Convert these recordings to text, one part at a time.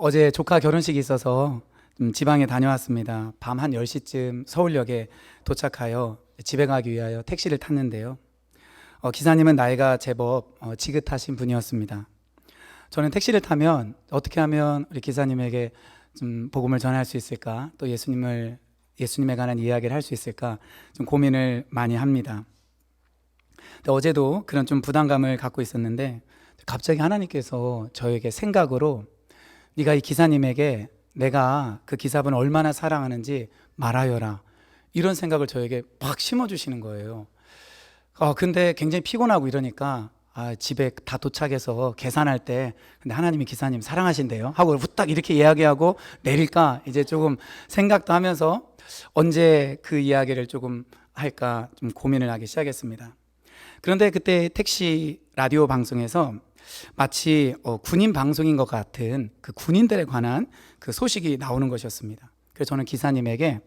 어제 조카 결혼식이 있어서 지방에 다녀왔습니다. 밤 한 10시쯤 서울역에 도착하여 집에 가기 위하여 택시를 탔는데요. 기사님은 나이가 제법 지긋하신 분이었습니다. 저는 택시를 타면 어떻게 하면 우리 기사님에게 좀 복음을 전할 수 있을까, 또 예수님에 관한 이야기를 할 수 있을까 좀 고민을 많이 합니다. 근데 어제도 그런 좀 부담감을 갖고 있었는데 갑자기 하나님께서 저에게 생각으로 네가 이 기사님에게 내가 그 기사분을 얼마나 사랑하는지 말하여라, 이런 생각을 저에게 막 심어주시는 거예요. 근데 굉장히 피곤하고 이러니까 집에 다 도착해서 계산할 때 근데 하나님이 기사님 사랑하신대요 하고 후딱 이렇게 이야기하고 내릴까 이제 조금 생각도 하면서 언제 그 이야기를 조금 할까 좀 고민을 하기 시작했습니다. 그런데 그때 택시 라디오 방송에서 마치 군인 방송인 것 같은 그 군인들에 관한 그 소식이 나오는 것이었습니다. 그래서 저는 기사님에게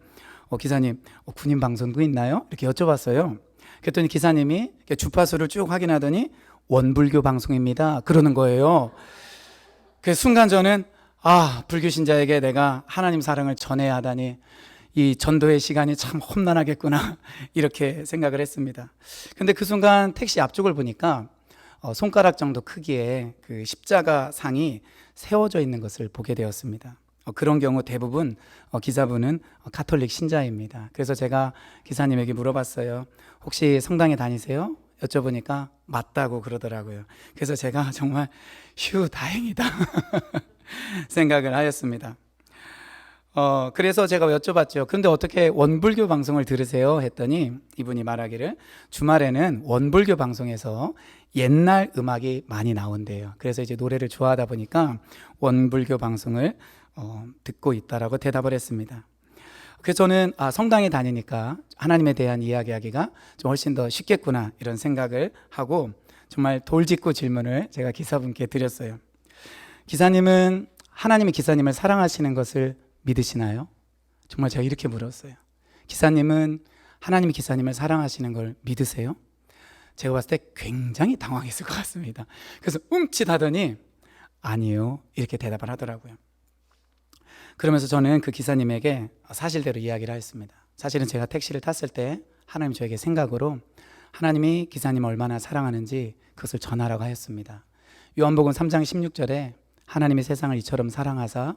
기사님 군인 방송도 있나요? 이렇게 여쭤봤어요. 그랬더니 기사님이 주파수를 쭉 확인하더니 원불교 방송입니다 그러는 거예요. 그 순간 저는 불교 신자에게 내가 하나님 사랑을 전해야 하다니 이 전도의 시간이 참 험난하겠구나 이렇게 생각을 했습니다. 근데 그 순간 택시 앞쪽을 보니까 손가락 정도 크기의 그 십자가 상이 세워져 있는 것을 보게 되었습니다. 그런 경우 대부분 기사분은 가톨릭 신자입니다. 그래서 제가 기사님에게 물어봤어요. 혹시 성당에 다니세요? 여쭤보니까 맞다고 그러더라고요. 그래서 제가 정말 다행이다 생각을 하였습니다. 그래서 제가 여쭤봤죠. 그런데 어떻게 원불교 방송을 들으세요? 했더니 이분이 말하기를 주말에는 원불교 방송에서 옛날 음악이 많이 나온대요. 그래서 이제 노래를 좋아하다 보니까 원불교 방송을 듣고 있다라고 대답을 했습니다. 그래서 저는 성당에 다니니까 하나님에 대한 이야기하기가 좀 훨씬 더 쉽겠구나 이런 생각을 하고 정말 돌직구 질문을 제가 기사분께 드렸어요. 기사님은 하나님이 기사님을 사랑하시는 것을 믿으시나요? 정말 제가 이렇게 물었어요. 기사님은 하나님이 기사님을 사랑하시는 걸 믿으세요? 제가 봤을 때 굉장히 당황했을 것 같습니다. 그래서 움찔하더니 아니요 이렇게 대답을 하더라고요. 그러면서 저는 그 기사님에게 사실대로 이야기를 했습니다. 사실은 제가 택시를 탔을 때 하나님 저에게 생각으로 하나님이 기사님을 얼마나 사랑하는지 그것을 전하라고 하였습니다. 요한복음 3장 16절에 하나님이 세상을 이처럼 사랑하사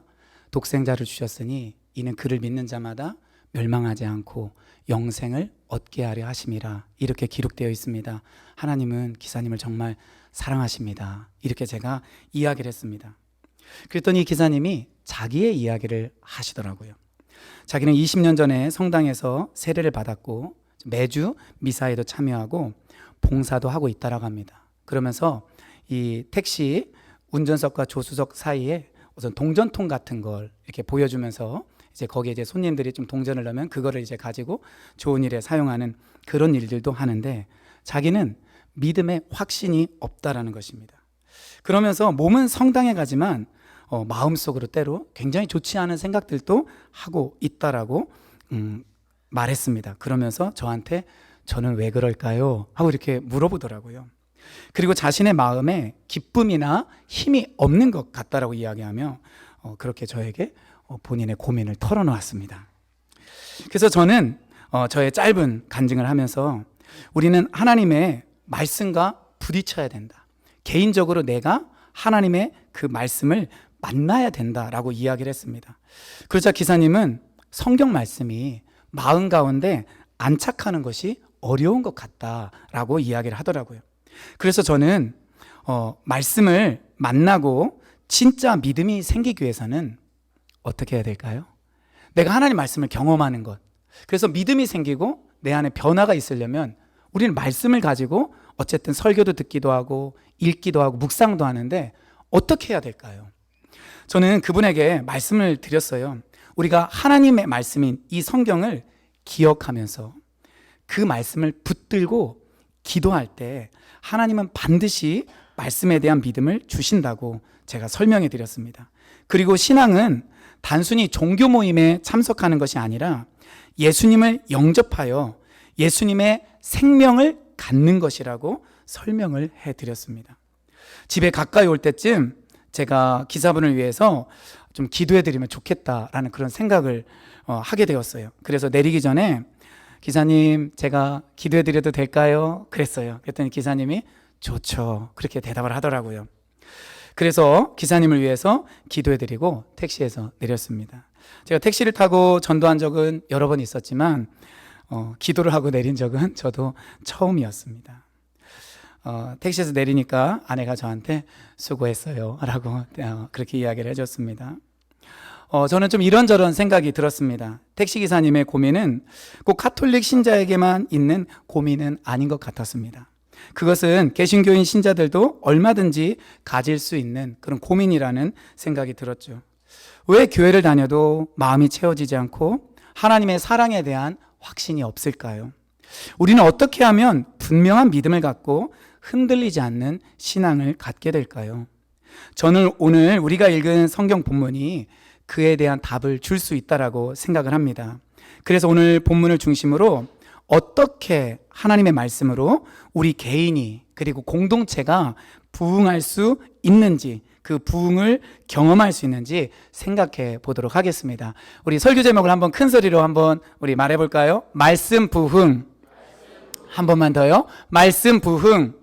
독생자를 주셨으니 이는 그를 믿는 자마다 멸망하지 않고 영생을 얻게 하려 하심이라, 이렇게 기록되어 있습니다. 하나님은 기사님을 정말 사랑하십니다. 이렇게 제가 이야기를 했습니다. 그랬더니 기사님이 자기의 이야기를 하시더라고요. 자기는 20년 전에 성당에서 세례를 받았고 매주 미사에도 참여하고 봉사도 하고 있다라고 합니다. 그러면서 이 택시 운전석과 조수석 사이에 우선 동전통 같은 걸 이렇게 보여주면서 이제 거기에 이제 손님들이 좀 동전을 넣으면 그거를 이제 가지고 좋은 일에 사용하는 그런 일들도 하는데 자기는 믿음에 확신이 없다라는 것입니다. 그러면서 몸은 성당에 가지만 마음속으로 때로 굉장히 좋지 않은 생각들도 하고 있다라고 말했습니다. 그러면서 저한테 저는 왜 그럴까요? 하고 이렇게 물어보더라고요. 그리고 자신의 마음에 기쁨이나 힘이 없는 것 같다라고 이야기하며 그렇게 저에게 본인의 고민을 털어놓았습니다. 그래서 저는 저의 짧은 간증을 하면서 우리는 하나님의 말씀과 부딪혀야 된다. 개인적으로 내가 하나님의 그 말씀을 만나야 된다라고 이야기를 했습니다. 그러자 기사님은 성경 말씀이 마음 가운데 안착하는 것이 어려운 것 같다라고 이야기를 하더라고요. 그래서 저는 말씀을 만나고 진짜 믿음이 생기기 위해서는 어떻게 해야 될까요? 내가 하나님 말씀을 경험하는 것. 그래서 믿음이 생기고 내 안에 변화가 있으려면 우리는 말씀을 가지고 어쨌든 설교도 듣기도 하고 읽기도 하고 묵상도 하는데 어떻게 해야 될까요? 저는 그분에게 말씀을 드렸어요. 우리가 하나님의 말씀인 이 성경을 기억하면서 그 말씀을 붙들고 기도할 때 하나님은 반드시 말씀에 대한 믿음을 주신다고 제가 설명해 드렸습니다. 그리고 신앙은 단순히 종교 모임에 참석하는 것이 아니라 예수님을 영접하여 예수님의 생명을 갖는 것이라고 설명을 해 드렸습니다. 집에 가까이 올 때쯤 제가 기사분을 위해서 좀 기도해드리면 좋겠다라는 그런 생각을 하게 되었어요. 그래서 내리기 전에 기사님, 제가 기도해드려도 될까요? 그랬어요. 그랬더니 기사님이 좋죠, 그렇게 대답을 하더라고요. 그래서 기사님을 위해서 기도해드리고 택시에서 내렸습니다. 제가 택시를 타고 전도한 적은 여러 번 있었지만 기도를 하고 내린 적은 저도 처음이었습니다. 택시에서 내리니까 아내가 저한테 수고했어요 라고 그렇게 이야기를 해줬습니다. 저는 좀 이런저런 생각이 들었습니다. 택시기사님의 고민은 꼭 카톨릭 신자에게만 있는 고민은 아닌 것 같았습니다. 그것은 개신교인 신자들도 얼마든지 가질 수 있는 그런 고민이라는 생각이 들었죠. 왜 교회를 다녀도 마음이 채워지지 않고 하나님의 사랑에 대한 확신이 없을까요? 우리는 어떻게 하면 분명한 믿음을 갖고 흔들리지 않는 신앙을 갖게 될까요? 저는 오늘 우리가 읽은 성경 본문이 그에 대한 답을 줄 수 있다라고 생각을 합니다. 그래서 오늘 본문을 중심으로 어떻게 하나님의 말씀으로 우리 개인이 그리고 공동체가 부흥할 수 있는지, 그 부흥을 경험할 수 있는지 생각해 보도록 하겠습니다. 우리 설교 제목을 한번 큰 소리로 한번 우리 말해 볼까요? 말씀 부흥. 한 번만 더요. 말씀 부흥.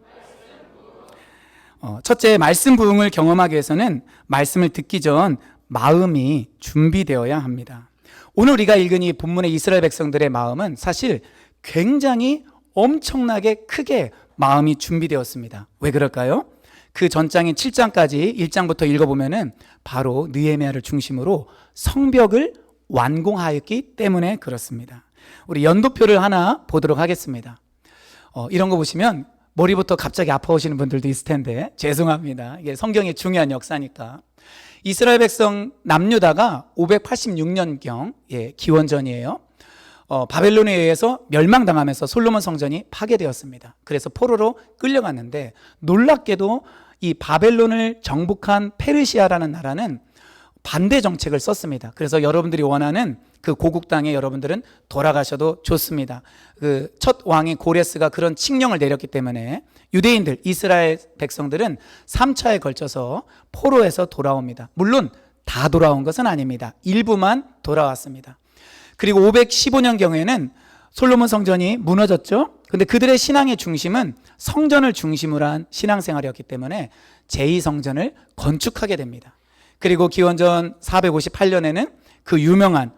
첫째, 말씀 부흥을 경험하기 위해서는 말씀을 듣기 전 마음이 준비되어야 합니다. 오늘 우리가 읽은 이 본문의 이스라엘 백성들의 마음은 사실 굉장히 엄청나게 크게 마음이 준비되었습니다. 왜 그럴까요? 그 전장인 7장까지 1장부터 읽어보면은 바로 느헤미야를 중심으로 성벽을 완공하였기 때문에 그렇습니다. 우리 연도표를 하나 보도록 하겠습니다. 이런 거 보시면 머리부터 갑자기 아파오시는 분들도 있을 텐데 죄송합니다. 이게 성경의 중요한 역사니까. 이스라엘 백성 남유다가 586년경 기원전이에요. 바벨론에 의해서 멸망당하면서 솔로몬 성전이 파괴되었습니다. 그래서 포로로 끌려갔는데 놀랍게도 이 바벨론을 정복한 페르시아라는 나라는 반대 정책을 썼습니다. 그래서 여러분들이 원하는 그 고국 땅에 여러분들은 돌아가셔도 좋습니다. 그 첫 왕인 고레스가 그런 칙령을 내렸기 때문에 유대인들, 이스라엘 백성들은 3차에 걸쳐서 포로에서 돌아옵니다. 물론 다 돌아온 것은 아닙니다. 일부만 돌아왔습니다. 그리고 515년경에는 솔로몬 성전이 무너졌죠. 근데 그들의 신앙의 중심은 성전을 중심으로 한 신앙생활이었기 때문에 제2성전을 건축하게 됩니다. 그리고 기원전 458년에는 그 유명한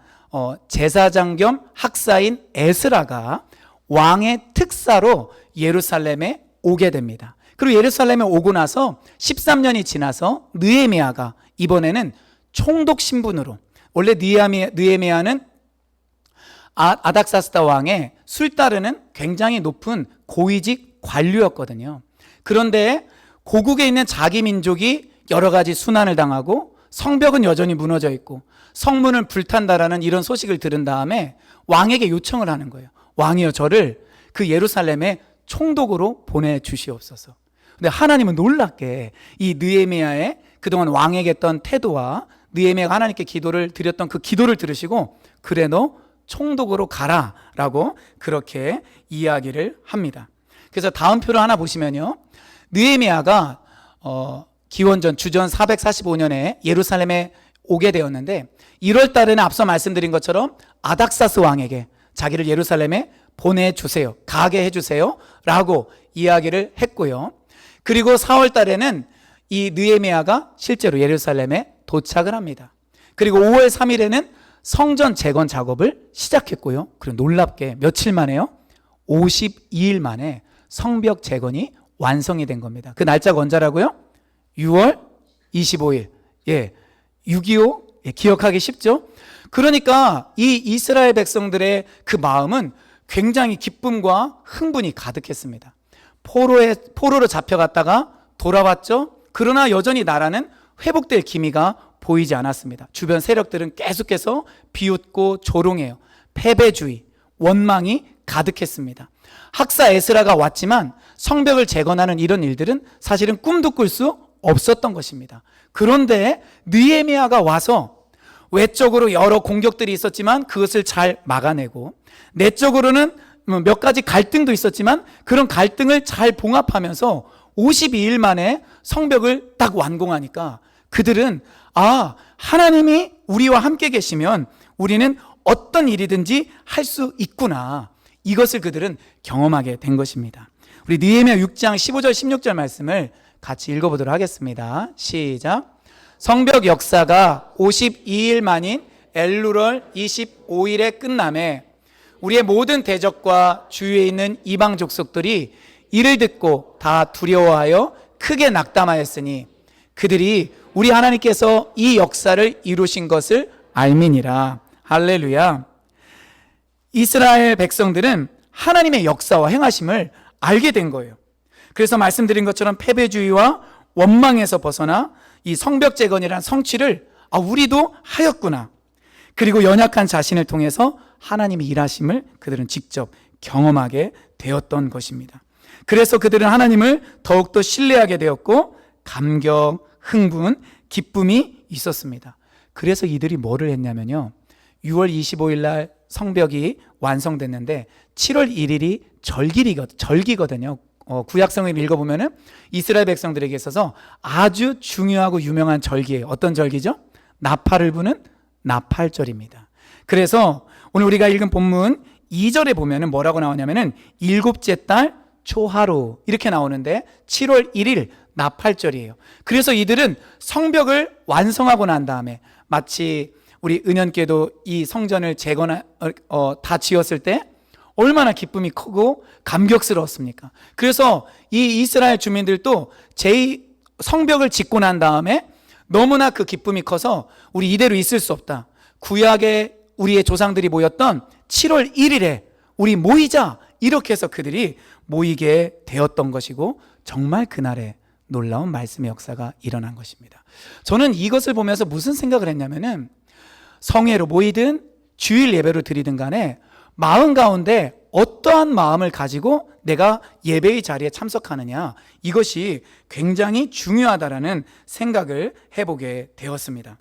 제사장 겸 학사인 에스라가 왕의 특사로 예루살렘에 오게 됩니다. 그리고 예루살렘에 오고 나서 13년이 지나서 느헤미야가 이번에는 총독 신분으로, 원래 느헤미야는 아닥사스다 왕의 술 따르는 굉장히 높은 고위직 관료였거든요. 그런데 고국에 있는 자기 민족이 여러 가지 순환을 당하고 성벽은 여전히 무너져 있고 성문을 불탄다라는 이런 소식을 들은 다음에 왕에게 요청을 하는 거예요. 왕이여, 저를 그 예루살렘에 총독으로 보내주시옵소서. 근데 하나님은 놀랍게 이 느헤미야의 그동안 왕에게 했던 태도와 느헤미야가 하나님께 기도를 드렸던 그 기도를 들으시고, 그래 너 총독으로 가라라고 그렇게 이야기를 합니다. 그래서 다음 표를 하나 보시면요, 느헤미야가 기원전 주전 445년에 예루살렘에 오게 되었는데 1월 달에는 앞서 말씀드린 것처럼 아닥사스 왕에게 자기를 예루살렘에 보내주세요, 가게 해주세요 라고 이야기를 했고요. 그리고 4월 달에는 이 느헤미야가 실제로 예루살렘에 도착을 합니다. 그리고 5월 3일에는 성전 재건 작업을 시작했고요. 그리고 놀랍게 며칠 만에요? 52일 만에 성벽 재건이 완성이 된 겁니다. 그 날짜가 언제라고요? 6월 25일. 6.25 기억하기 쉽죠? 그러니까 이 이스라엘 백성들의 그 마음은 굉장히 기쁨과 흥분이 가득했습니다. 포로로 잡혀갔다가 돌아왔죠. 그러나 여전히 나라는 회복될 기미가 보이지 않았습니다. 주변 세력들은 계속해서 비웃고 조롱해요. 패배주의, 원망이 가득했습니다. 학사 에스라가 왔지만 성벽을 재건하는 이런 일들은 사실은 꿈도 꿀 수 없었던 것입니다. 그런데 느헤미야가 와서 외적으로 여러 공격들이 있었지만 그것을 잘 막아내고, 내적으로는 몇 가지 갈등도 있었지만 그런 갈등을 잘 봉합하면서 52일 만에 성벽을 딱 완공하니까 그들은 하나님이 우리와 함께 계시면 우리는 어떤 일이든지 할 수 있구나. 이것을 그들은 경험하게 된 것입니다. 우리 느헤미야 6장 15절 16절 말씀을 같이 읽어보도록 하겠습니다. 시작. 성벽 역사가 52일 만인 엘루럴 25일에 끝남에 우리의 모든 대적과 주위에 있는 이방 족속들이 이를 듣고 다 두려워하여 크게 낙담하였으니 그들이 우리 하나님께서 이 역사를 이루신 것을 알미니라. 할렐루야. 이스라엘 백성들은 하나님의 역사와 행하심을 알게 된 거예요. 그래서 말씀드린 것처럼 패배주의와 원망에서 벗어나 이 성벽 재건이란 성취를 우리도 하였구나. 그리고 연약한 자신을 통해서 하나님의 일하심을 그들은 직접 경험하게 되었던 것입니다. 그래서 그들은 하나님을 더욱더 신뢰하게 되었고 감격, 흥분, 기쁨이 있었습니다. 그래서 이들이 뭐를 했냐면요, 6월 25일 날 성벽이 완성됐는데 7월 1일이 절기거든요. 구약성을 읽어보면 이스라엘 백성들에게 있어서 아주 중요하고 유명한 절기예요. 어떤 절기죠? 나팔을 부는 나팔절입니다. 그래서 오늘 우리가 읽은 본문 2절에 보면 뭐라고 나오냐면은 일곱째 달 초하루 이렇게 나오는데 7월 1일 나팔절이에요. 그래서 이들은 성벽을 완성하고 난 다음에 마치 우리 은연께도 이 성전을 다 지었을 때 얼마나 기쁨이 크고 감격스러웠습니까? 그래서 이 이스라엘 주민들도 성벽을 짓고 난 다음에 너무나 그 기쁨이 커서 우리 이대로 있을 수 없다. 구약에 우리의 조상들이 모였던 7월 1일에 우리 모이자. 이렇게 해서 그들이 모이게 되었던 것이고 정말 그날에 놀라운 말씀의 역사가 일어난 것입니다. 저는 이것을 보면서 무슨 생각을 했냐면은 성회로 모이든 주일 예배로 드리든 간에 마음 가운데 어떠한 마음을 가지고 내가 예배의 자리에 참석하느냐, 이것이 굉장히 중요하다라는 생각을 해보게 되었습니다.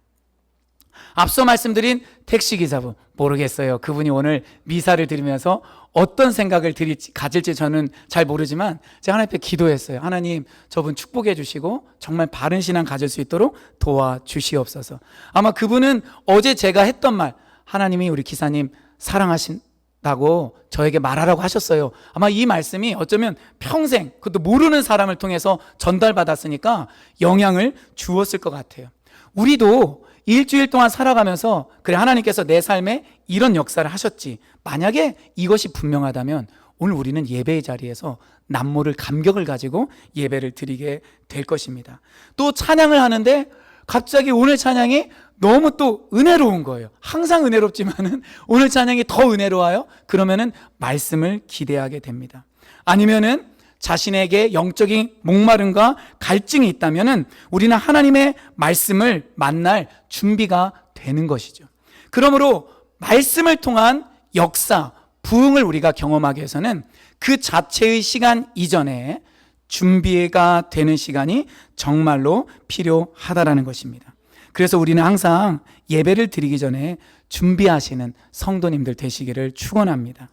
앞서 말씀드린 택시기사분, 모르겠어요. 그분이 오늘 미사를 드리면서 어떤 생각을 가질지 저는 잘 모르지만 제가 하나님 앞에 기도했어요. 하나님, 저분 축복해 주시고 정말 바른 신앙 가질 수 있도록 도와주시옵소서. 아마 그분은 어제 제가 했던 말, 하나님이 우리 기사님 사랑하신다고 저에게 말하라고 하셨어요. 아마 이 말씀이 어쩌면 평생, 그것도 모르는 사람을 통해서 전달받았으니까 영향을 주었을 것 같아요. 우리도 일주일 동안 살아가면서 그래, 하나님께서 내 삶에 이런 역사를 하셨지, 만약에 이것이 분명하다면 오늘 우리는 예배의 자리에서 남모를 감격을 가지고 예배를 드리게 될 것입니다. 또 찬양을 하는데 갑자기 오늘 찬양이 너무 또 은혜로운 거예요. 항상 은혜롭지만은 오늘 찬양이 더 은혜로워요. 그러면은 말씀을 기대하게 됩니다. 아니면은 자신에게 영적인 목마름과 갈증이 있다면은 우리는 하나님의 말씀을 만날 준비가 되는 것이죠. 그러므로 말씀을 통한 역사, 부흥을 우리가 경험하기 위해서는 그 자체의 시간 이전에 준비가 되는 시간이 정말로 필요하다라는 것입니다. 그래서 우리는 항상 예배를 드리기 전에 준비하시는 성도님들 되시기를 축원합니다.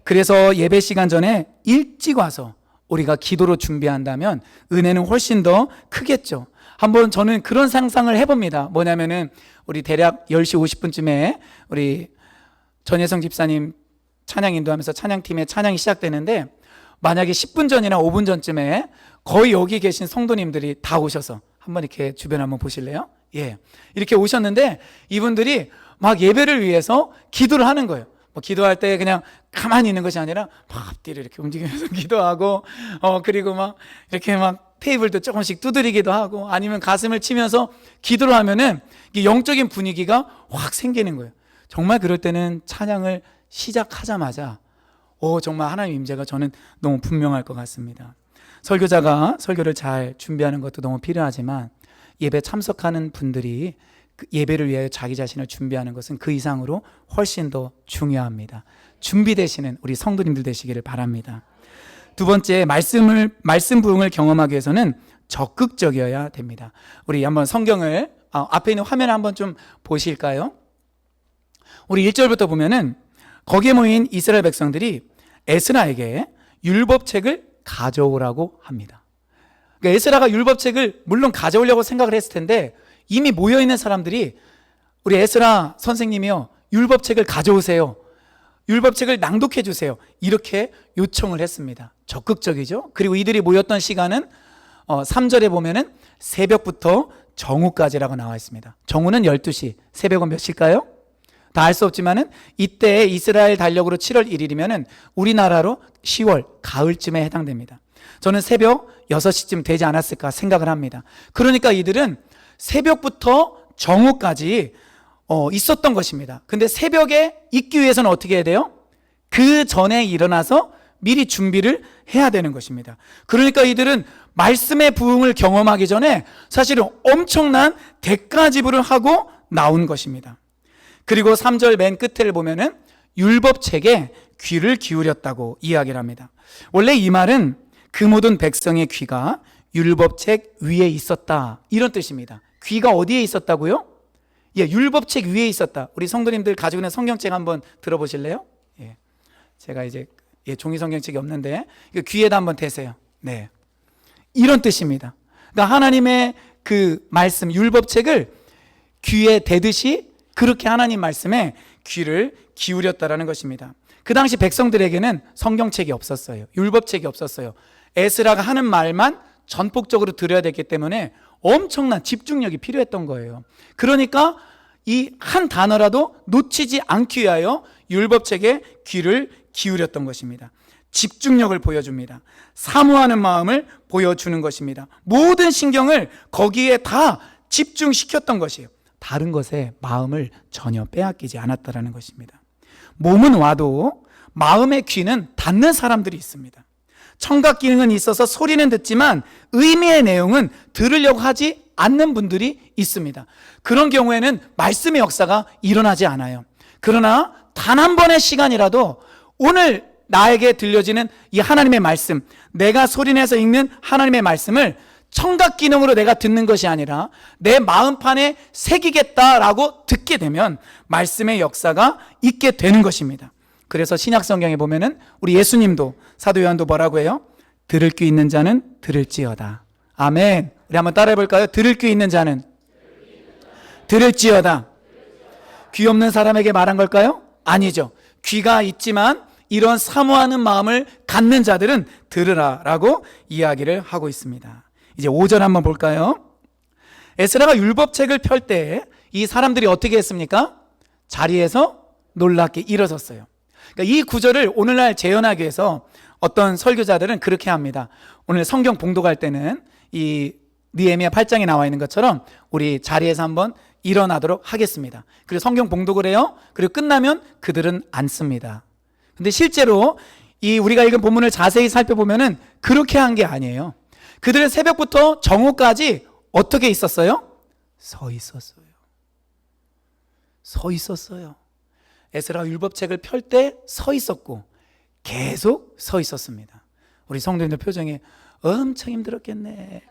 그래서 예배 시간 전에 일찍 와서 우리가 기도로 준비한다면 은혜는 훨씬 더 크겠죠. 한번 저는 그런 상상을 해봅니다. 뭐냐면은 우리 대략 10시 50분쯤에 우리 전혜성 집사님 찬양 인도하면서 찬양팀의 찬양이 시작되는데, 만약에 10분 전이나 5분 전쯤에 거의 여기 계신 성도님들이 다 오셔서 한번 이렇게 주변 한번 보실래요? 예, 이렇게 오셨는데 이분들이 막 예배를 위해서 기도를 하는 거예요. 뭐 기도할 때 그냥 가만히 있는 것이 아니라 막 앞뒤를 이렇게 움직이면서 기도하고, 그리고 막 이렇게 막 테이블도 조금씩 두드리기도 하고, 아니면 가슴을 치면서 기도를 하면은 영적인 분위기가 확 생기는 거예요. 정말 그럴 때는 찬양을 시작하자마자 정말 하나님 임재가 저는 너무 분명할 것 같습니다. 설교자가 설교를 잘 준비하는 것도 너무 필요하지만 예배 참석하는 분들이 예배를 위하여 자기 자신을 준비하는 것은 그 이상으로 훨씬 더 중요합니다. 준비되시는 우리 성도님들 되시기를 바랍니다. 두 번째, 말씀 부흥을 경험하기 위해서는 적극적이어야 됩니다. 우리 한번 성경을 앞에 있는 화면을 한번 좀 보실까요? 우리 1절부터 보면은 거기에 모인 이스라엘 백성들이 에스라에게 율법책을 가져오라고 합니다. 그러니까 에스라가 율법책을 물론 가져오려고 생각을 했을 텐데 이미 모여있는 사람들이 우리 에스라 선생님이요, 율법책을 가져오세요, 율법책을 낭독해 주세요, 이렇게 요청을 했습니다. 적극적이죠. 그리고 이들이 모였던 시간은 3절에 보면은 새벽부터 정오까지라고 나와 있습니다. 정오는 12시, 새벽은 몇 시일까요? 다 알 수 없지만은 이때 이스라엘 달력으로 7월 1일이면은 우리나라로 10월 가을쯤에 해당됩니다. 저는 새벽 6시쯤 되지 않았을까 생각을 합니다. 그러니까 이들은 새벽부터 정오까지 있었던 것입니다. 근데 새벽에 있기 위해서는 어떻게 해야 돼요? 그 전에 일어나서 미리 준비를 해야 되는 것입니다. 그러니까 이들은 말씀의 부흥을 경험하기 전에 사실은 엄청난 대가 지불을 하고 나온 것입니다. 그리고 3절 맨 끝을 보면은 율법책에 귀를 기울였다고 이야기를 합니다. 원래 이 말은 그 모든 백성의 귀가 율법책 위에 있었다, 이런 뜻입니다. 귀가 어디에 있었다고요? 예, 율법책 위에 있었다. 우리 성도님들 가지고 있는 성경책 한번 들어보실래요? 예, 제가 이제 종이 성경책이 없는데 귀에다 한번 대세요. 네, 이런 뜻입니다. 그러니까 하나님의 그 말씀, 율법책을 귀에 대듯이 그렇게 하나님 말씀에 귀를 기울였다라는 것입니다. 그 당시 백성들에게는 성경책이 없었어요. 율법책이 없었어요. 에스라가 하는 말만 전폭적으로 들어야 됐기 때문에 엄청난 집중력이 필요했던 거예요. 그러니까 이 한 단어라도 놓치지 않기 위하여 율법책에 귀를 기울였던 것입니다. 집중력을 보여줍니다. 사모하는 마음을 보여주는 것입니다. 모든 신경을 거기에 다 집중시켰던 것이에요. 다른 것에 마음을 전혀 빼앗기지 않았다라는 것입니다. 몸은 와도 마음의 귀는 닫는 사람들이 있습니다. 청각 기능은 있어서 소리는 듣지만 의미의 내용은 들으려고 하지 않는 분들이 있습니다. 그런 경우에는 말씀의 역사가 일어나지 않아요. 그러나 단 한 번의 시간이라도 오늘 나에게 들려지는 이 하나님의 말씀, 내가 소리내서 읽는 하나님의 말씀을 청각 기능으로 내가 듣는 것이 아니라 내 마음판에 새기겠다라고 듣게 되면 말씀의 역사가 있게 되는 것입니다. 그래서 신약 성경에 보면은 우리 예수님도, 사도 요한도 뭐라고 해요? 들을 귀 있는 자는 들을지어다. 아멘. 우리 한번 따라해 볼까요? 들을 귀 있는 자는 들을지어다. 귀 없는 사람에게 말한 걸까요? 아니죠. 귀가 있지만 이런 사모하는 마음을 갖는 자들은 들으라라고 이야기를 하고 있습니다. 이제 5절 한번 볼까요? 에스라가 율법책을 펼 때 이 사람들이 어떻게 했습니까? 자리에서 놀랍게 일어섰어요. 그러니까 이 구절을 오늘날 재현하기 위해서 어떤 설교자들은 그렇게 합니다. 오늘 성경 봉독할 때는 이 느헤미야 8장에 나와 있는 것처럼 우리 자리에서 한번 일어나도록 하겠습니다. 그리고 성경 봉독을 해요. 그리고 끝나면 그들은 앉습니다. 근데 실제로 이 우리가 읽은 본문을 자세히 살펴보면은 그렇게 한 게 아니에요. 그들은 새벽부터 정오까지 어떻게 있었어요? 서 있었어요. 서 있었어요. 에스라 율법책을 펼 때 서 있었고 계속 서 있었습니다. 우리 성도님들 표정이 엄청 힘들었겠네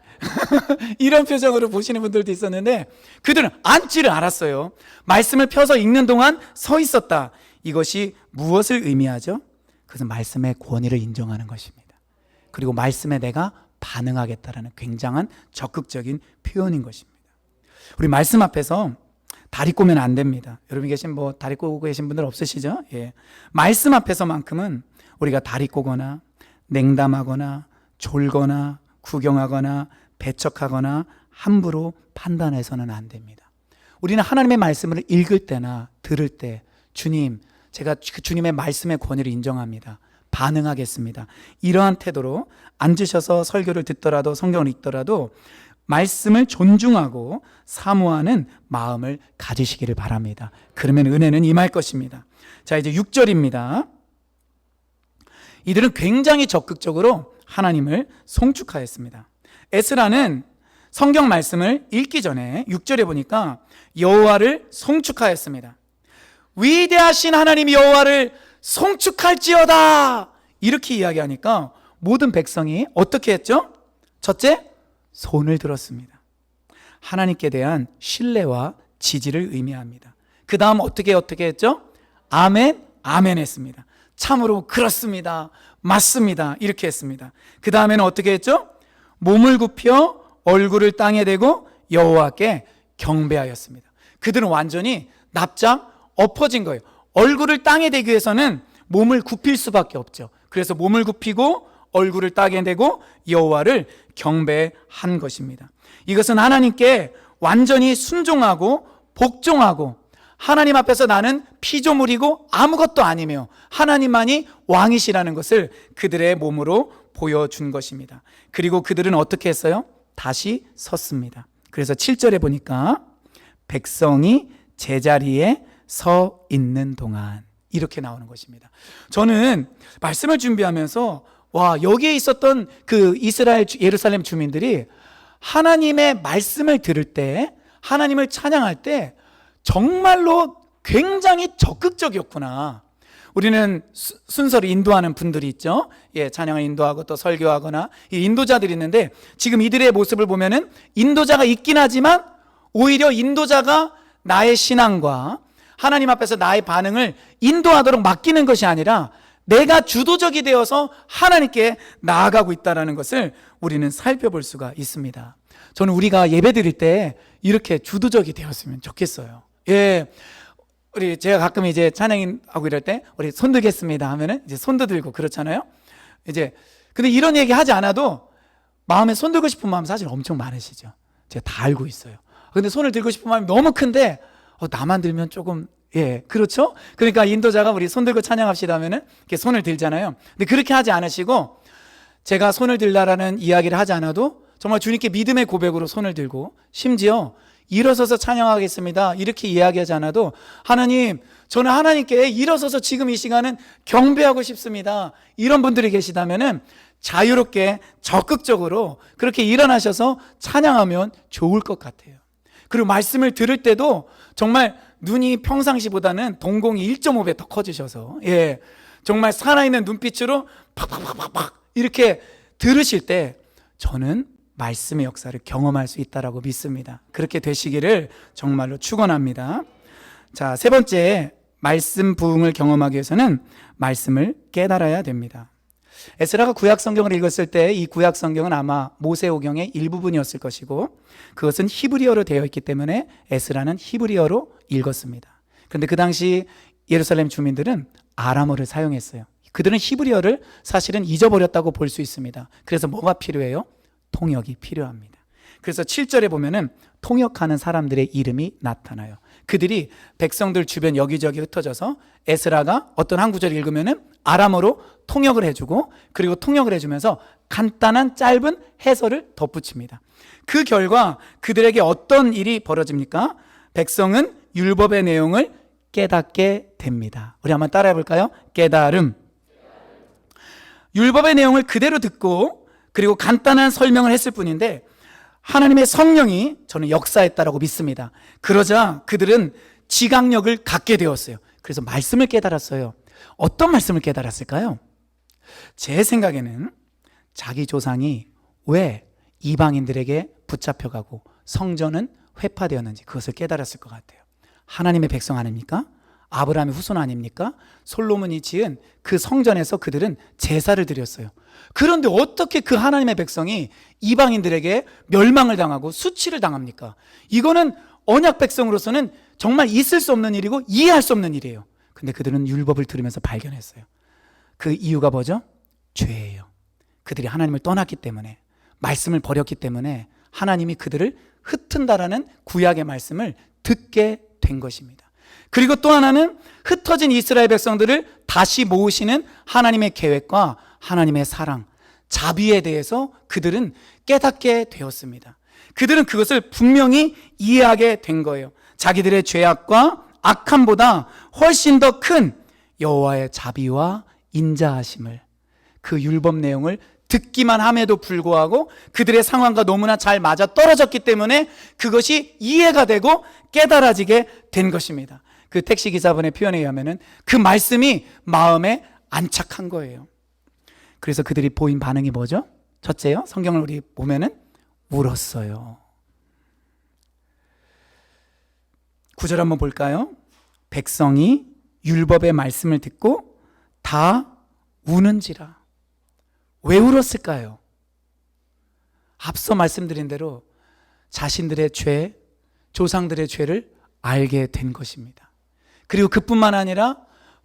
이런 표정으로 보시는 분들도 있었는데 그들은 앉지를 않았어요. 말씀을 펴서 읽는 동안 서 있었다. 이것이 무엇을 의미하죠? 그것은 말씀의 권위를 인정하는 것입니다. 그리고 말씀에 내가 반응하겠다라는 굉장한 적극적인 표현인 것입니다. 우리 말씀 앞에서 다리 꼬면 안 됩니다. 여러분 계신 다리 꼬고 계신 분들 없으시죠? 예. 말씀 앞에서만큼은 우리가 다리 꼬거나 냉담하거나 졸거나 구경하거나 배척하거나 함부로 판단해서는 안 됩니다. 우리는 하나님의 말씀을 읽을 때나 들을 때 주님, 제가 주님의 말씀의 권위를 인정합니다. 반응하겠습니다. 이러한 태도로 앉으셔서 설교를 듣더라도 성경을 읽더라도 말씀을 존중하고 사모하는 마음을 가지시기를 바랍니다. 그러면 은혜는 임할 것입니다. 자, 이제 6절입니다. 이들은 굉장히 적극적으로 하나님을 송축하였습니다. 에스라는 성경 말씀을 읽기 전에 6절에 보니까 여호와를 송축하였습니다. 위대하신 하나님 여호와를 송축할지어다 이렇게 이야기하니까 모든 백성이 어떻게 했죠? 첫째, 손을 들었습니다. 하나님께 대한 신뢰와 지지를 의미합니다. 그 다음 어떻게 했죠? 아멘, 아멘 했습니다. 참으로 그렇습니다, 맞습니다 이렇게 했습니다. 그 다음에는 어떻게 했죠? 몸을 굽혀 얼굴을 땅에 대고 여호와께 경배하였습니다. 그들은 완전히 납작 엎어진 거예요. 얼굴을 땅에 대기 위해서는 몸을 굽힐 수밖에 없죠. 그래서 몸을 굽히고 얼굴을 땅에 대고 여호와를 경배한 것입니다. 이것은 하나님께 완전히 순종하고 복종하고 하나님 앞에서 나는 피조물이고 아무것도 아니며 하나님만이 왕이시라는 것을 그들의 몸으로 보여준 것입니다. 그리고 그들은 어떻게 했어요? 다시 섰습니다. 그래서 7절에 보니까 백성이 제자리에 서 있는 동안 이렇게 나오는 것입니다. 저는 말씀을 준비하면서 여기에 있었던 그 이스라엘 예루살렘 주민들이 하나님의 말씀을 들을 때, 하나님을 찬양할 때 정말로 굉장히 적극적이었구나. 우리는 순서를 인도하는 분들이 있죠. 찬양을 인도하고 또 설교하거나 이 인도자들이 있는데, 지금 이들의 모습을 보면은 인도자가 있긴 하지만 오히려 인도자가 나의 신앙과 하나님 앞에서 나의 반응을 인도하도록 맡기는 것이 아니라 내가 주도적이 되어서 하나님께 나아가고 있다는 것을 우리는 살펴볼 수가 있습니다. 저는 우리가 예배 드릴 때 이렇게 주도적이 되었으면 좋겠어요. 제가 가끔 이제 찬양하고 이럴 때 우리 손 들겠습니다 하면은 이제 손도 들고 그렇잖아요. 근데 이런 얘기 하지 않아도 마음에 손 들고 싶은 마음 사실 엄청 많으시죠. 제가 다 알고 있어요. 근데 손을 들고 싶은 마음이 너무 큰데 나만 들면 조금 그렇죠? 그러니까 인도자가 우리 손 들고 찬양합시다 하면은 이렇게 손을 들잖아요. 근데 그렇게 하지 않으시고 제가 손을 들라라는 이야기를 하지 않아도 정말 주님께 믿음의 고백으로 손을 들고 심지어 일어서서 찬양하겠습니다 이렇게 이야기하지 않아도 하나님, 저는 하나님께 일어서서 지금 이 시간은 경배하고 싶습니다, 이런 분들이 계시다면은 자유롭게 적극적으로 그렇게 일어나셔서 찬양하면 좋을 것 같아요. 그리고 말씀을 들을 때도 정말 눈이 평상시보다는 동공이 1.5배 더 커지셔서 정말 살아있는 눈빛으로 팍팍팍팍 이렇게 들으실 때 저는 말씀의 역사를 경험할 수 있다라고 믿습니다. 그렇게 되시기를 정말로 축원합니다. 자, 세 번째, 말씀 부흥을 경험하기 위해서는 말씀을 깨달아야 됩니다. 에스라가 구약 성경을 읽었을 때 이 구약 성경은 아마 모세오경의 일부분이었을 것이고 그것은 히브리어로 되어 있기 때문에 에스라는 히브리어로 읽었습니다. 그런데 그 당시 예루살렘 주민들은 아람어를 사용했어요. 그들은 히브리어를 사실은 잊어버렸다고 볼 수 있습니다. 그래서 뭐가 필요해요? 통역이 필요합니다. 그래서 7절에 보면은 통역하는 사람들의 이름이 나타나요. 그들이 백성들 주변 여기저기 흩어져서 에스라가 어떤 한 구절을 읽으면은 아람어로 통역을 해주고 그리고 통역을 해주면서 간단한 짧은 해설을 덧붙입니다. 그 결과 그들에게 어떤 일이 벌어집니까? 백성은 율법의 내용을 깨닫게 됩니다. 우리 한번 따라해 볼까요? 깨달음. 율법의 내용을 그대로 듣고 그리고 간단한 설명을 했을 뿐인데 하나님의 성령이 저는 역사했다라고 믿습니다. 그러자 그들은 지각력을 갖게 되었어요. 그래서 말씀을 깨달았어요. 어떤 말씀을 깨달았을까요? 제 생각에는 자기 조상이 왜 이방인들에게 붙잡혀가고 성전은 회파되었는지 그것을 깨달았을 것 같아요. 하나님의 백성 아닙니까? 아브라함의 후손 아닙니까? 솔로몬이 지은 그 성전에서 그들은 제사를 드렸어요. 그런데 어떻게 그 하나님의 백성이 이방인들에게 멸망을 당하고 수치를 당합니까? 이거는 언약 백성으로서는 정말 있을 수 없는 일이고 이해할 수 없는 일이에요. 근데 그들은 율법을 들으면서 발견했어요. 그 이유가 뭐죠? 죄예요. 그들이 하나님을 떠났기 때문에, 말씀을 버렸기 때문에 하나님이 그들을 흩은다라는 구약의 말씀을 듣게 된 것입니다. 그리고 또 하나는 흩어진 이스라엘 백성들을 다시 모으시는 하나님의 계획과 하나님의 사랑, 자비에 대해서 그들은 깨닫게 되었습니다. 그들은 그것을 분명히 이해하게 된 거예요. 자기들의 죄악과 악함보다 훨씬 더 큰 여호와의 자비와 인자하심을, 그 율법 내용을 듣기만 함에도 불구하고 그들의 상황과 너무나 잘 맞아 떨어졌기 때문에 그것이 이해가 되고 깨달아지게 된 것입니다. 그 택시기사분의 표현에 의하면 그 말씀이 마음에 안착한 거예요. 그래서 그들이 보인 반응이 뭐죠? 첫째요, 성경을 우리 보면은 울었어요. 9절 한번 볼까요? 백성이 율법의 말씀을 듣고 다 우는지라. 왜 울었을까요? 앞서 말씀드린 대로 자신들의 죄, 조상들의 죄를 알게 된 것입니다. 그리고 그뿐만 아니라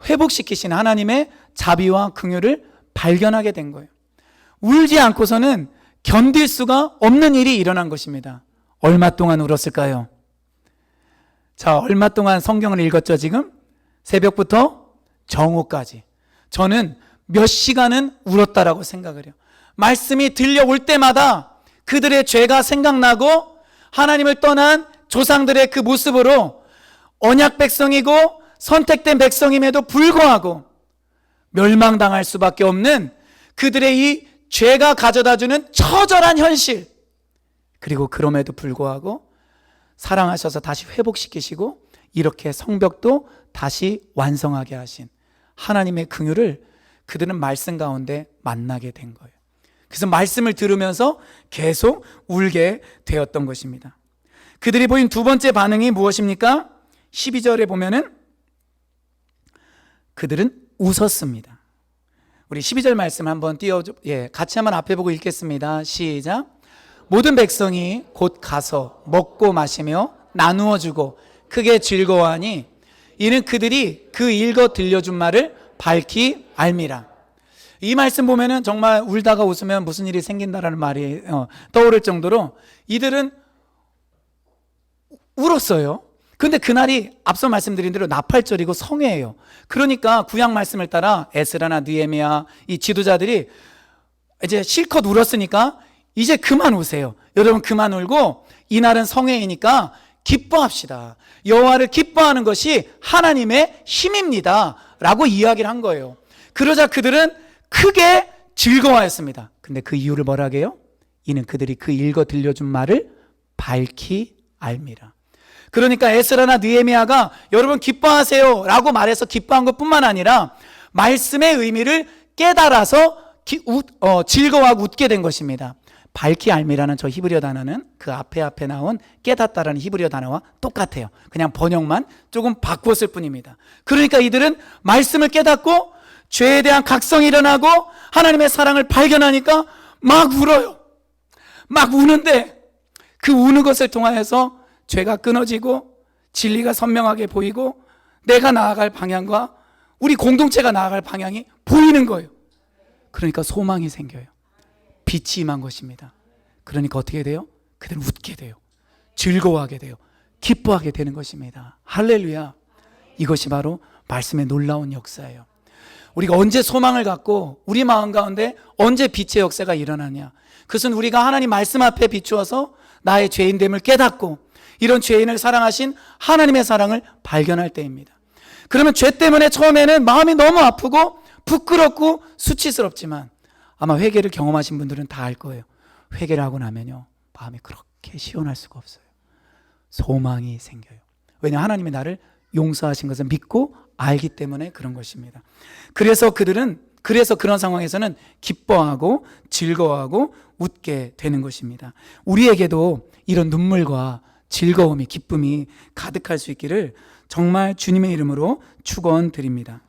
회복시키신 하나님의 자비와 긍휼을 발견하게 된 거예요. 울지 않고서는 견딜 수가 없는 일이 일어난 것입니다. 얼마 동안 울었을까요? 자, 얼마 동안 성경을 읽었죠, 지금? 새벽부터 정오까지. 저는 몇 시간은 울었다라고 생각을 해요. 말씀이 들려올 때마다 그들의 죄가 생각나고 하나님을 떠난 조상들의 그 모습으로 언약 백성이고 선택된 백성임에도 불구하고 멸망당할 수밖에 없는 그들의 이 죄가 가져다주는 처절한 현실, 그리고 그럼에도 불구하고 사랑하셔서 다시 회복시키시고 이렇게 성벽도 다시 완성하게 하신 하나님의 긍휼을 그들은 말씀 가운데 만나게 된 거예요. 그래서 말씀을 들으면서 계속 울게 되었던 것입니다. 그들이 보인 두 번째 반응이 무엇입니까? 12절에 보면은 그들은 웃었습니다. 우리 12절 말씀 한번 같이 한번 앞에 보고 읽겠습니다. 시작. 모든 백성이 곧 가서 먹고 마시며 나누어 주고 크게 즐거워하니 이는 그들이 그 읽어 들려준 말을 밝히 알미라. 이 말씀 보면은 정말 울다가 웃으면 무슨 일이 생긴다라는 말이 떠오를 정도로 이들은 울었어요. 근데 그날이 앞서 말씀드린 대로 나팔절이고 성회예요. 그러니까 구약 말씀을 따라 에스라나 느헤미야 이 지도자들이 이제 실컷 울었으니까 이제 그만 우세요. 여러분 그만 울고 이날은 성회이니까 기뻐합시다. 여호와를 기뻐하는 것이 하나님의 힘입니다 라고 이야기를 한 거예요. 그러자 그들은 크게 즐거워했습니다. 근데 그 이유를 뭐라 하게요? 이는 그들이 그 읽어 들려준 말을 밝히 알미라. 그러니까 에스라나 느헤미야가 여러분 기뻐하세요 라고 말해서 기뻐한 것뿐만 아니라 말씀의 의미를 깨달아서 즐거워하고 웃게 된 것입니다. 밝히 알미라는 저 히브리어 단어는 그 앞에 나온 깨닫다라는 히브리어 단어와 똑같아요. 그냥 번역만 조금 바꾸었을 뿐입니다. 그러니까 이들은 말씀을 깨닫고 죄에 대한 각성이 일어나고 하나님의 사랑을 발견하니까 막 울어요. 막 우는데 그 우는 것을 통하여서 죄가 끊어지고 진리가 선명하게 보이고 내가 나아갈 방향과 우리 공동체가 나아갈 방향이 보이는 거예요. 그러니까 소망이 생겨요. 빛이 임한 것입니다. 그러니까 어떻게 돼요? 그들은 웃게 돼요. 즐거워하게 돼요. 기뻐하게 되는 것입니다. 할렐루야. 이것이 바로 말씀의 놀라운 역사예요. 우리가 언제 소망을 갖고 우리 마음 가운데 언제 빛의 역사가 일어나냐? 그것은 우리가 하나님 말씀 앞에 비추어서 나의 죄인됨을 깨닫고 이런 죄인을 사랑하신 하나님의 사랑을 발견할 때입니다. 그러면 죄 때문에 처음에는 마음이 너무 아프고 부끄럽고 수치스럽지만 아마 회개를 경험하신 분들은 다 알 거예요. 회개를 하고 나면요 마음이 그렇게 시원할 수가 없어요. 소망이 생겨요. 왜냐하면 하나님이 나를 용서하신 것을 믿고 알기 때문에 그런 것입니다. 그래서 그들은 그런 상황에서는 기뻐하고 즐거워하고 웃게 되는 것입니다. 우리에게도 이런 눈물과 즐거움이 기쁨이 가득할 수 있기를 정말 주님의 이름으로 축원드립니다.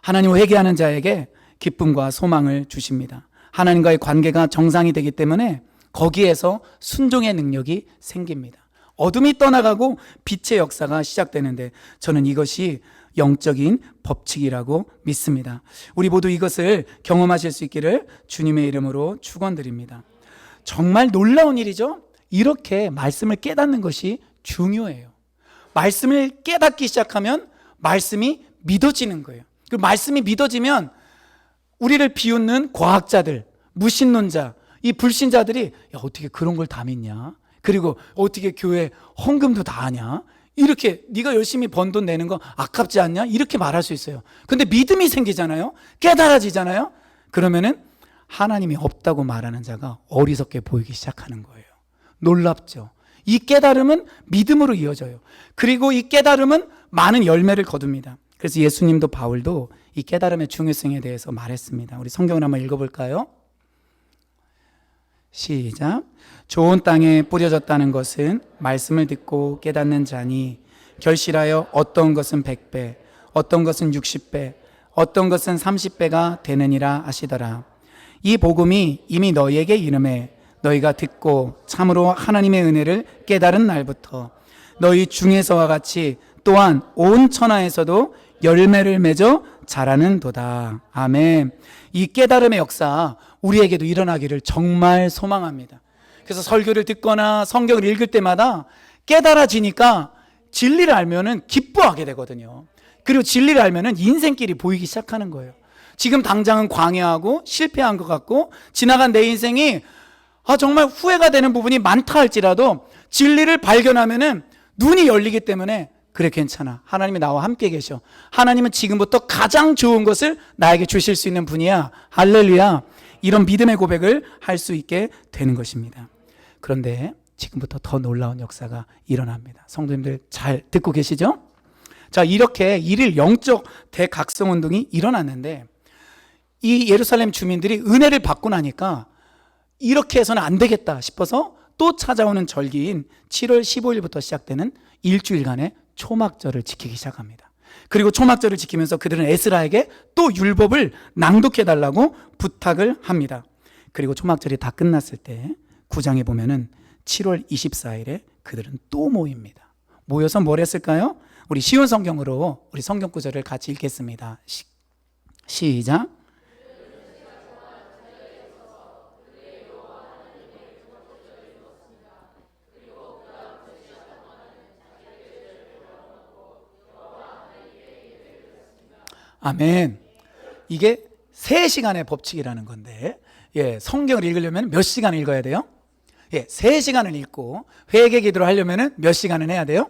하나님을 회개하는 자에게 기쁨과 소망을 주십니다. 하나님과의 관계가 정상이 되기 때문에 거기에서 순종의 능력이 생깁니다. 어둠이 떠나가고 빛의 역사가 시작되는데 저는 이것이 영적인 법칙이라고 믿습니다. 우리 모두 이것을 경험하실 수 있기를 주님의 이름으로 축원드립니다. 정말 놀라운 일이죠. 이렇게 말씀을 깨닫는 것이 중요해요. 말씀을 깨닫기 시작하면 말씀이 믿어지는 거예요. 그 말씀이 믿어지면 우리를 비웃는 과학자들, 무신론자, 이 불신자들이 야, 어떻게 그런 걸 다 믿냐? 그리고 어떻게 교회 헌금도 다 하냐? 이렇게 네가 열심히 번 돈 내는 거 아깝지 않냐? 이렇게 말할 수 있어요. 근데 믿음이 생기잖아요. 깨달아지잖아요. 그러면은 하나님이 없다고 말하는 자가 어리석게 보이기 시작하는 거예요. 놀랍죠. 이 깨달음은 믿음으로 이어져요. 그리고 이 깨달음은 많은 열매를 거둡니다. 그래서 예수님도 바울도 이 깨달음의 중요성에 대해서 말했습니다. 우리 성경을 한번 읽어볼까요? 시작. 좋은 땅에 뿌려졌다는 것은 말씀을 듣고 깨닫는 자니 결실하여 어떤 것은 100배, 어떤 것은 60배, 어떤 것은 30배가 되느니라 하시더라. 이 복음이 이미 너희에게 이름에 너희가 듣고 참으로 하나님의 은혜를 깨달은 날부터 너희 중에서와 같이 또한 온 천하에서도 열매를 맺어 자라는도다. 아멘. 이 깨달음의 역사 우리에게도 일어나기를 정말 소망합니다. 그래서 설교를 듣거나 성경을 읽을 때마다 깨달아지니까 진리를 알면은 기뻐하게 되거든요. 그리고 진리를 알면은 인생길이 보이기 시작하는 거예요. 지금 당장은 광야하고 실패한 것 같고 지나간 내 인생이 정말 후회가 되는 부분이 많다 할지라도 진리를 발견하면은 눈이 열리기 때문에 그래 괜찮아. 하나님이 나와 함께 계셔. 하나님은 지금부터 가장 좋은 것을 나에게 주실 수 있는 분이야. 할렐루야. 이런 믿음의 고백을 할 수 있게 되는 것입니다. 그런데 지금부터 더 놀라운 역사가 일어납니다. 성도님들 잘 듣고 계시죠? 자, 이렇게 일일 영적 대각성 운동이 일어났는데 이 예루살렘 주민들이 은혜를 받고 나니까 이렇게 해서는 안 되겠다 싶어서 또 찾아오는 절기인 7월 15일부터 시작되는 일주일간의 초막절을 지키기 시작합니다. 그리고 초막절을 지키면서 그들은 에스라에게 또 율법을 낭독해달라고 부탁을 합니다. 그리고 초막절이 다 끝났을 때 9장에 보면은 7월 24일에 그들은 또 모입니다. 모여서 뭘 했을까요? 우리 쉬운 성경으로 우리 성경 구절을 같이 읽겠습니다. 시작. 아멘. 이게 3시간의 법칙이라는 건데, 성경을 읽으려면 몇 시간 읽어야 돼요? 3시간을 읽고 회개 기도를 하려면 몇 시간은 해야 돼요?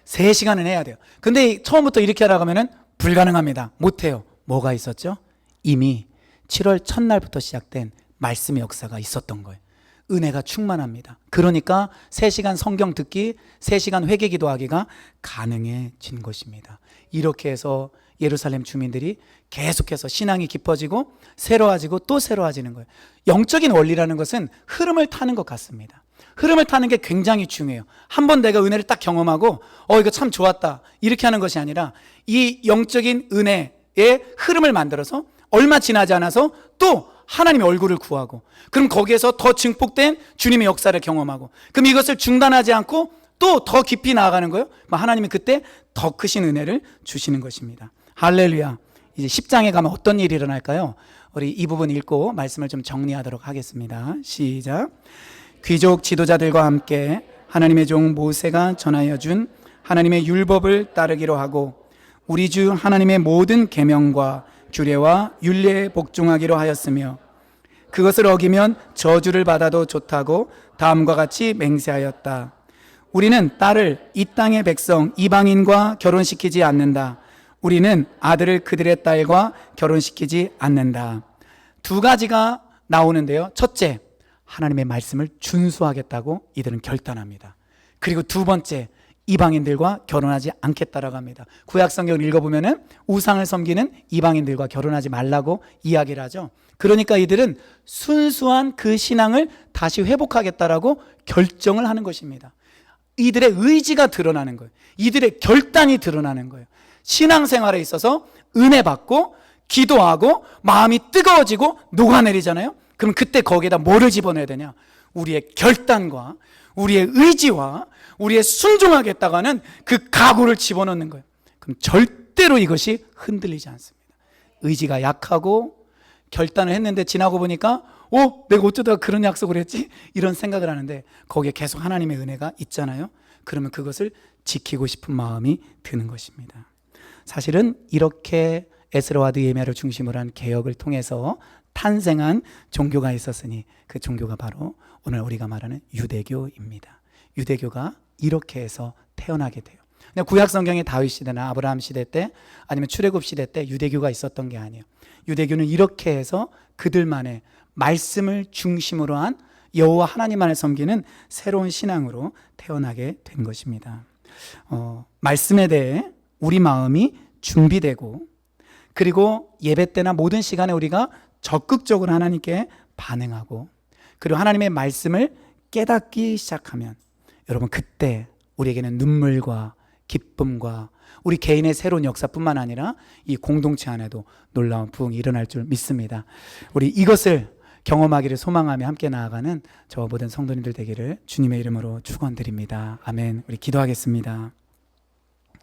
3시간은 해야 돼요. 근데 처음부터 이렇게 하라고 하면 불가능합니다. 못해요. 뭐가 있었죠? 이미 7월 첫날부터 시작된 말씀의 역사가 있었던 거예요. 은혜가 충만합니다. 그러니까 3시간 성경 듣기, 3시간 회개 기도하기가 가능해진 것입니다. 이렇게 해서 예루살렘 주민들이 계속해서 신앙이 깊어지고 새로워지고 또 새로워지는 거예요. 영적인 원리라는 것은 흐름을 타는 것 같습니다. 흐름을 타는 게 굉장히 중요해요. 한번 내가 은혜를 딱 경험하고 이거 참 좋았다 이렇게 하는 것이 아니라 이 영적인 은혜의 흐름을 만들어서 얼마 지나지 않아서 또 하나님의 얼굴을 구하고 그럼 거기에서 더 증폭된 주님의 역사를 경험하고 그럼 이것을 중단하지 않고 또 더 깊이 나아가는 거예요. 하나님이 그때 더 크신 은혜를 주시는 것입니다. 할렐루야. 이제 10장에 가면 어떤 일이 일어날까요? 우리 이 부분 읽고 말씀을 좀 정리하도록 하겠습니다. 시작. 귀족 지도자들과 함께 하나님의 종 모세가 전하여 준 하나님의 율법을 따르기로 하고 우리 주 하나님의 모든 계명과 규례와 율례에 복종하기로 하였으며 그것을 어기면 저주를 받아도 좋다고 다음과 같이 맹세하였다. 우리는 딸을 이 땅의 백성 이방인과 결혼시키지 않는다. 우리는 아들을 그들의 딸과 결혼시키지 않는다. 2가지가 나오는데요. 첫째, 하나님의 말씀을 준수하겠다고 이들은 결단합니다. 그리고 2번째, 이방인들과 결혼하지 않겠다라고 합니다. 구약 성경을 읽어보면 우상을 섬기는 이방인들과 결혼하지 말라고 이야기를 하죠. 그러니까 이들은 순수한 그 신앙을 다시 회복하겠다라고 결정을 하는 것입니다. 이들의 의지가 드러나는 거예요. 이들의 결단이 드러나는 거예요. 신앙생활에 있어서 은혜 받고 기도하고 마음이 뜨거워지고 녹아내리잖아요. 그럼 그때 거기에다 뭐를 집어넣어야 되냐? 우리의 결단과 우리의 의지와 우리의 순종하겠다고 하는 그 각오를 집어넣는 거예요. 그럼 절대로 이것이 흔들리지 않습니다. 의지가 약하고 결단을 했는데 지나고 보니까 내가 어쩌다가 그런 약속을 했지? 이런 생각을 하는데 거기에 계속 하나님의 은혜가 있잖아요. 그러면 그것을 지키고 싶은 마음이 드는 것입니다. 사실은 이렇게 에스라와 느헤미야를 중심으로 한 개혁을 통해서 탄생한 종교가 있었으니 그 종교가 바로 오늘 우리가 말하는 유대교입니다. 유대교가 이렇게 해서 태어나게 돼요. 구약 성경의 다윗 시대나 아브라함 시대 때 아니면 출애굽 시대 때 유대교가 있었던 게 아니에요. 유대교는 이렇게 해서 그들만의 말씀을 중심으로 한 여호와 하나님만을 섬기는 새로운 신앙으로 태어나게 된 것입니다. 말씀에 대해 우리 마음이 준비되고 그리고 예배 때나 모든 시간에 우리가 적극적으로 하나님께 반응하고 그리고 하나님의 말씀을 깨닫기 시작하면 여러분 그때 우리에게는 눈물과 기쁨과 우리 개인의 새로운 역사뿐만 아니라 이 공동체 안에도 놀라운 부흥이 일어날 줄 믿습니다. 우리 이것을 경험하기를 소망하며 함께 나아가는 저와 모든 성도님들 되기를 주님의 이름으로 축원드립니다. 아멘. 우리 기도하겠습니다.